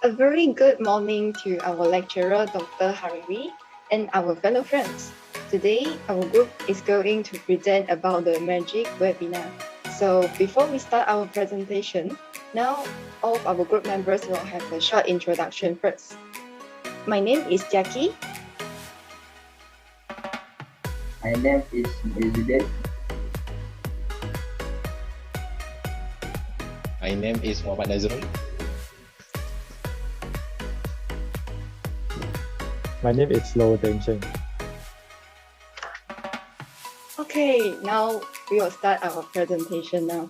A very good morning to our lecturer, Dr. Hariwi, and our fellow friends. Today, our group is going to present about the Magic webinar. So before we start our presentation, now all of our group members will have a short introduction first. My name is Jackie. My name is Izidek. My name is Muhammad Nazrul. My name is Lo Deng Cheng. Okay, now we will start our presentation now.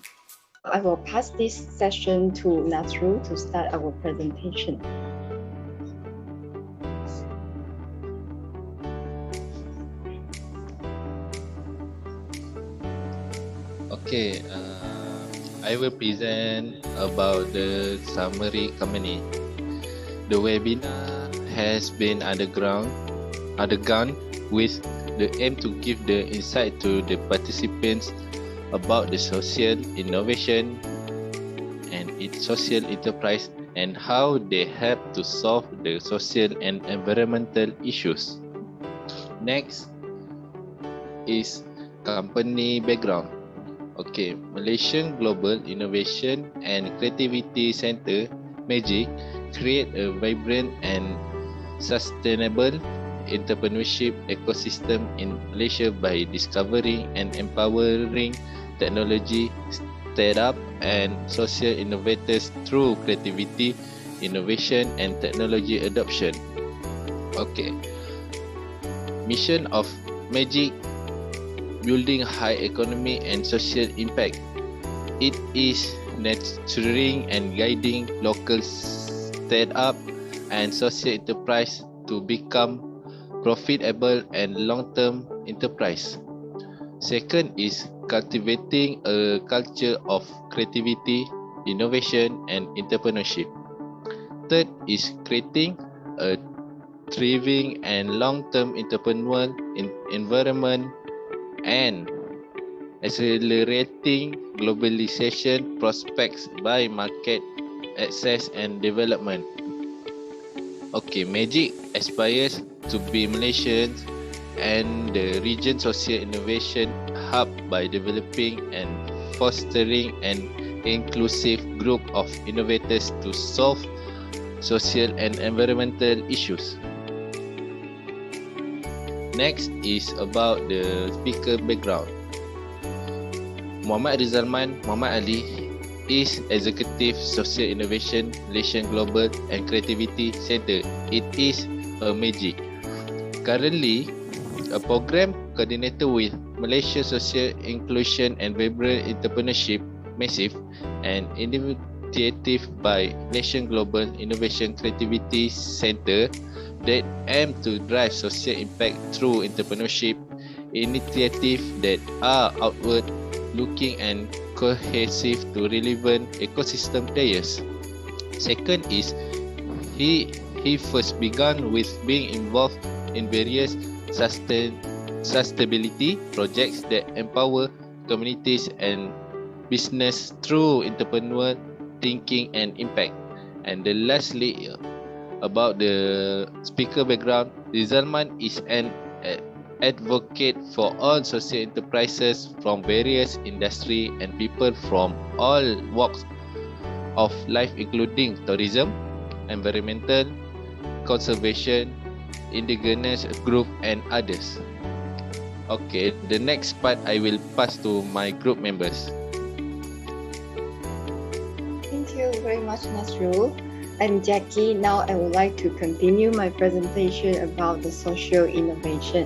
I will pass this session to Nazrul to start our presentation. Okay, I will present about the summary company. The webinar has been undergone with the aim to give the insight to the participants about the social innovation and its social enterprise and how they help to solve the social and environmental issues. Next is company background. Okay, Malaysian Global Innovation and Creativity Centre, MAGIC, create a vibrant and sustainable entrepreneurship ecosystem in Malaysia by discovering and empowering technology, startup and social innovators through creativity, innovation and technology adoption. Okay, mission of MAGIC: building high economic and social impact. It is nurturing and guiding local startup and social enterprise to become profitable and long-term enterprise. Second is cultivating a culture of creativity, innovation and entrepreneurship. Third is creating a thriving and long-term entrepreneurial environment and accelerating globalization prospects by market access and development. Okay, MAGIC aspires to be Malaysians and the region social innovation hub by developing and fostering an inclusive group of innovators to solve social and environmental issues. Next is about the speaker background. Muhammad Rizalman Muhammad Ali is Executive Social Innovation Malaysian Global and Creativity Centre. It is a MAGIC. Currently, a program coordinator with Malaysia Social Inclusion and Vibrant Entrepreneurship Massive, an initiative by Malaysian Global Innovation Creativity Centre that aim to drive social impact through entrepreneurship initiatives that are outward looking and cohesive to relevant ecosystem players. Second is he first began with being involved in various sustainability projects that empower communities and business through entrepreneurial thinking and impact. And the lastly, about the speaker background, Rizalman is an advocate for all social enterprises from various industry and people from all walks of life, including tourism, environmental, conservation, indigenous group and others. Okay, the next part I will pass to my group members. Thank you very much, Nazrul. I'm Jackie. Now I would like to continue my presentation about the social innovation.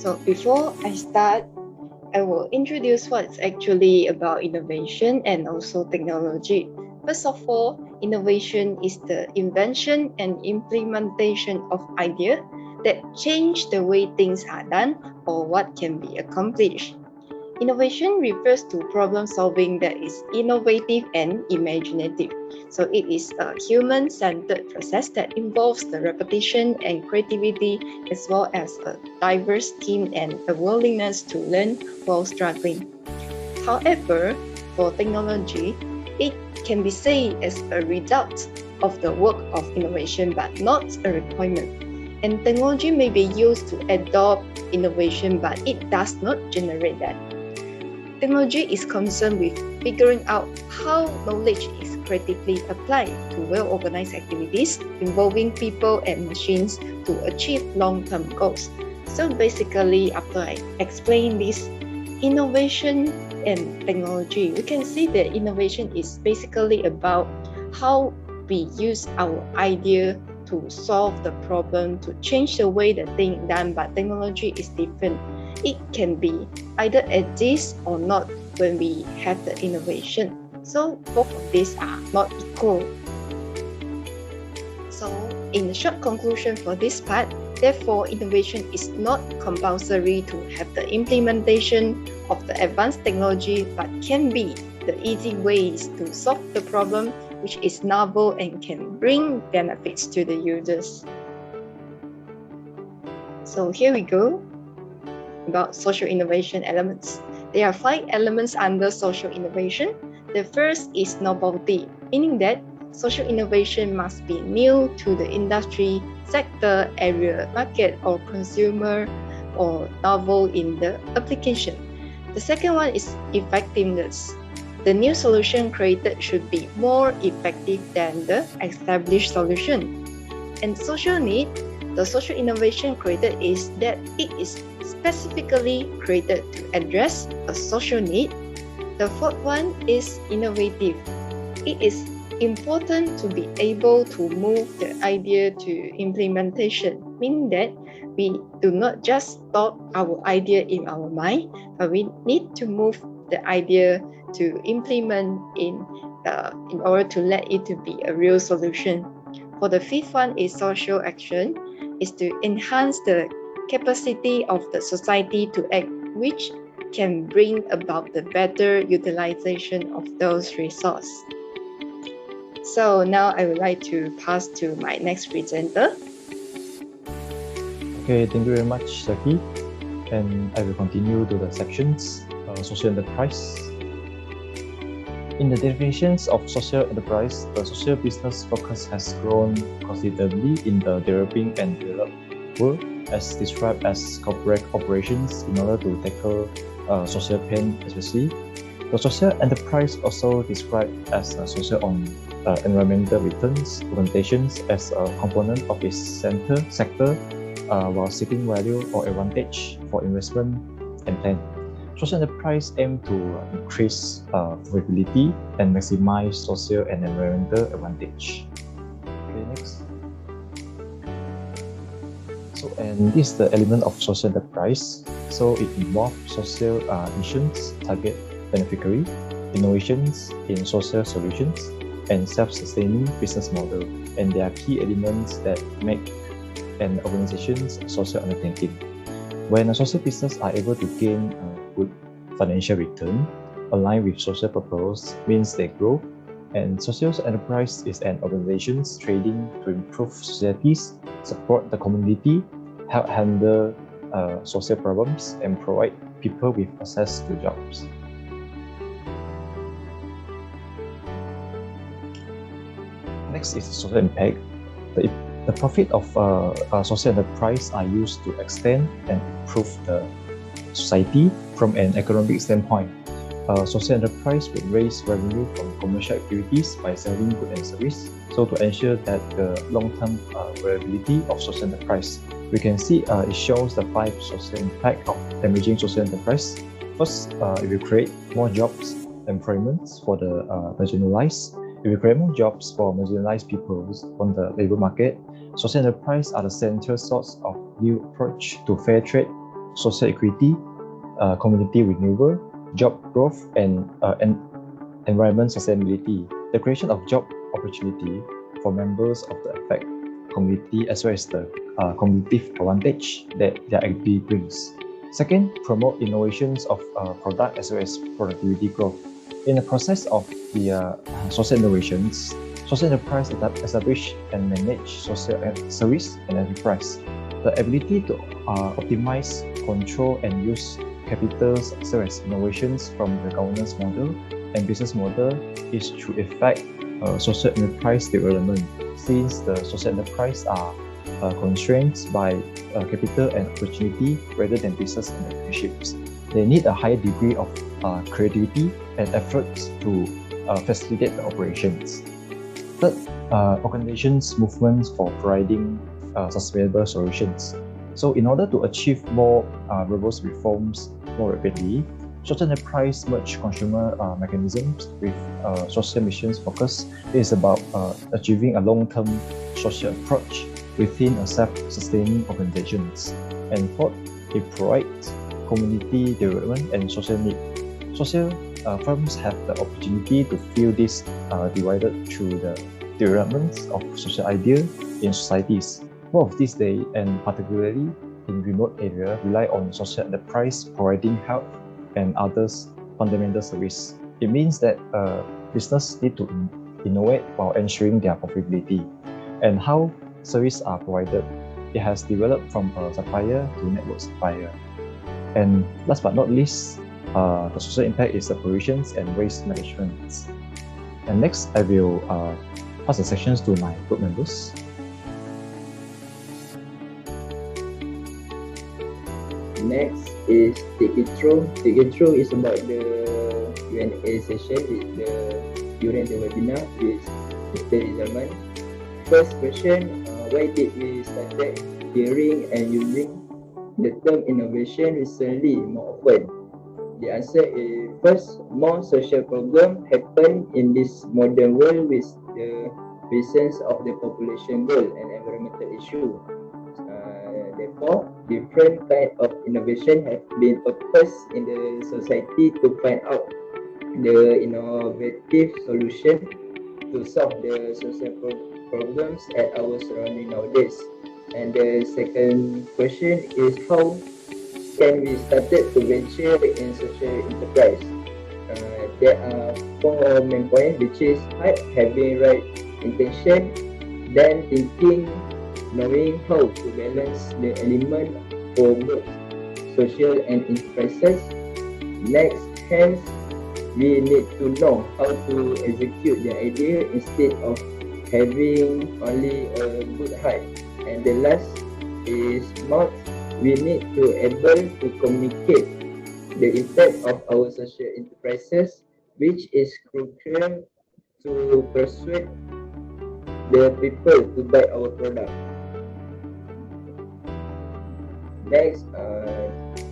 So before I start, I will introduce what's actually about innovation and also technology. First of all, innovation is the invention and implementation of ideas that change the way things are done or what can be accomplished. Innovation refers to problem solving that is innovative and imaginative. So it is a human-centered process that involves the repetition and creativity, as well as a diverse team and a willingness to learn while struggling. However, for technology, it can be said as a result of the work of innovation, but not a requirement. And technology may be used to adopt innovation, but it does not generate that. Technology is concerned with figuring out how knowledge is creatively applied to well-organized activities involving people and machines to achieve long-term goals. So basically, after I explain this innovation and technology, we can see that innovation is basically about how we use our idea to solve the problem, to change the way the thing done, but technology is different. It can be either exist or not when we have the innovation. So both of these are not equal. So in the short conclusion for this part, therefore innovation is not compulsory to have the implementation of the advanced technology, but can be the easy ways to solve the problem which is novel and can bring benefits to the users. So here we go about social innovation elements. There are 5 elements under social innovation. The first is novelty, meaning that social innovation must be new to the industry, sector, area, market, or consumer, or novel in the application. The second one is effectiveness. The new solution created should be more effective than the established solution. And social need, the social innovation created is that it is specifically created to address a social need. The fourth one is innovative. It is important to be able to move the idea to implementation, meaning that we do not just stop our idea in our mind, but we need to move the idea to implement in order to let it to be a real solution. For the fifth one is social action, is to enhance the capacity of the society to act, which can bring about the better utilization of those resources. So now I would like to pass to my next presenter. Okay, thank you very much, Saki. And I will continue to the sections, social enterprise. In the definitions of social enterprise, the social business focus has grown considerably in the developing and developed world, as described as corporate operations in order to tackle social pain, especially. The social enterprise also described as social on environmental returns orientations as a component of its sector while seeking value or advantage for investment and plan. Social enterprise aim to increase profitability and maximize social and environmental advantage. Okay, next. So, and this is the element of social enterprise. So it involves social missions, target beneficiary, innovations in social solutions, and self-sustaining business model. And there are key elements that make an organization's social undertaking. When a social business are able to gain good financial return, aligned with social purpose, means they grow. And social enterprise is an organization's trading to improve societies, support the community, help handle social problems, and provide people with access to jobs. Next is social impact. The profit of social enterprise are used to extend and improve the society from an economic standpoint. Social enterprise will raise revenue from commercial activities by selling goods and service. So to ensure that the long-term viability of social enterprise, we can see it shows the 5 social impact of emerging social enterprise. First, it will create more jobs, employments for the marginalized. It will create more jobs for marginalized people on the labor market. Social enterprise are the central source of new approach to fair trade, social equity, community renewal, job growth, and environment sustainability. The creation of job opportunity for members of the affected community as well as the cumulative advantage that their activity brings. Second, promote innovations of product as well as productivity growth. In the process of the social innovations, social enterprise establish and manage social service and enterprise. The ability to optimize, control, and use capitals as well as innovations from the governance model and business model is to effect social enterprise development, since the social enterprise are constrained by capital and opportunity rather than business entrepreneurships. They need a higher degree of creativity and efforts to facilitate the operations. Third, organizations' movements for providing sustainable solutions. So in order to achieve more robust reforms more rapidly, social enterprise merge consumer mechanisms with social missions focus is about achieving a long-term social approach within a self-sustaining organizations. And fourth, it provides community development and social need. Social firms have the opportunity to fill this divided through the development of social ideas in societies. More of these days, and particularly in remote areas, rely on social enterprise providing health and others fundamental service. It means that business need to innovate while ensuring their profitability. And how services are provided, it has developed from a supplier to network supplier. And last but not least, the social impact is the pollution and waste management. And next, I will pass the sections to my group members. Next is Take It Through. Take It Through is about the Q&A session during the webinar with Mr. Rizalman. First question, why did we start hearing and using the term innovation recently more often? The answer is, first, more social programs happen in this modern world with the presence of the population goal and environmental issue. Therefore, different kinds of innovation have been proposed in the society to find out the innovative solution to solve the social problems at our surrounding nowadays. And the second question is, how can we start to venture in social enterprise? There are four main points, which is having right intention, then thinking, knowing how to balance the element for both social and enterprises. Next, hence, we need to know how to execute the idea instead of having only a good heart. And the last is mouth. We need to able to communicate the impact of our social enterprises, which is crucial to persuade the people to buy our product. Next,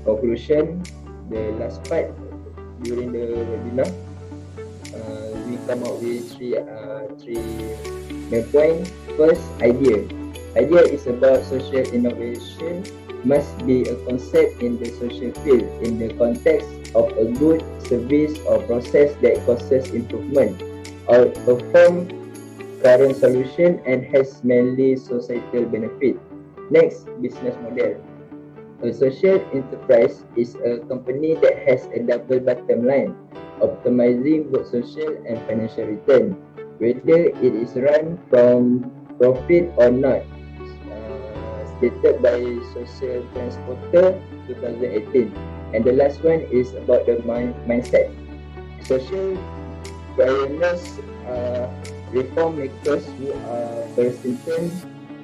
conclusion, the last part during the webinar, we come up with three main points. First, idea. Idea is about social innovation must be a concept in the social field in the context of a good service or process that causes improvement or perform current solution and has mainly societal benefit. Next, business model. A social enterprise is a company that has a double bottom line, optimizing both social and financial return, whether it is run from profit or not. Stated by Social Transporter 2018. And the last one is about the mindset. Social pioneers are reform makers who are persistent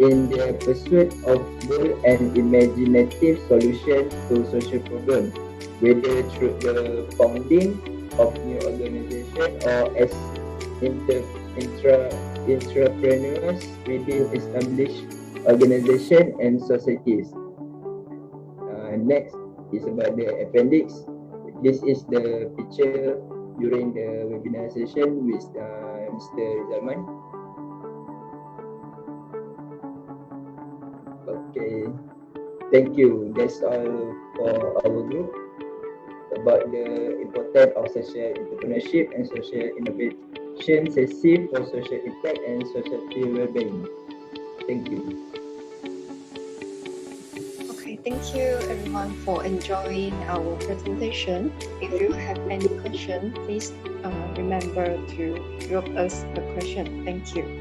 in their pursuit of bold and imaginative solutions to social problems, whether through the founding of new organizations or as entrepreneurs within established organizations and societies. Next is about the appendix. This is the picture during the webinar session with Mr. Rizalman. Okay, thank you. That's all for our group about the importance of social entrepreneurship and social innovation, SESI for social impact and society well-being. Thank you. Okay, thank you everyone for enjoying our presentation. If you have any question, please remember to drop us the question. Thank you.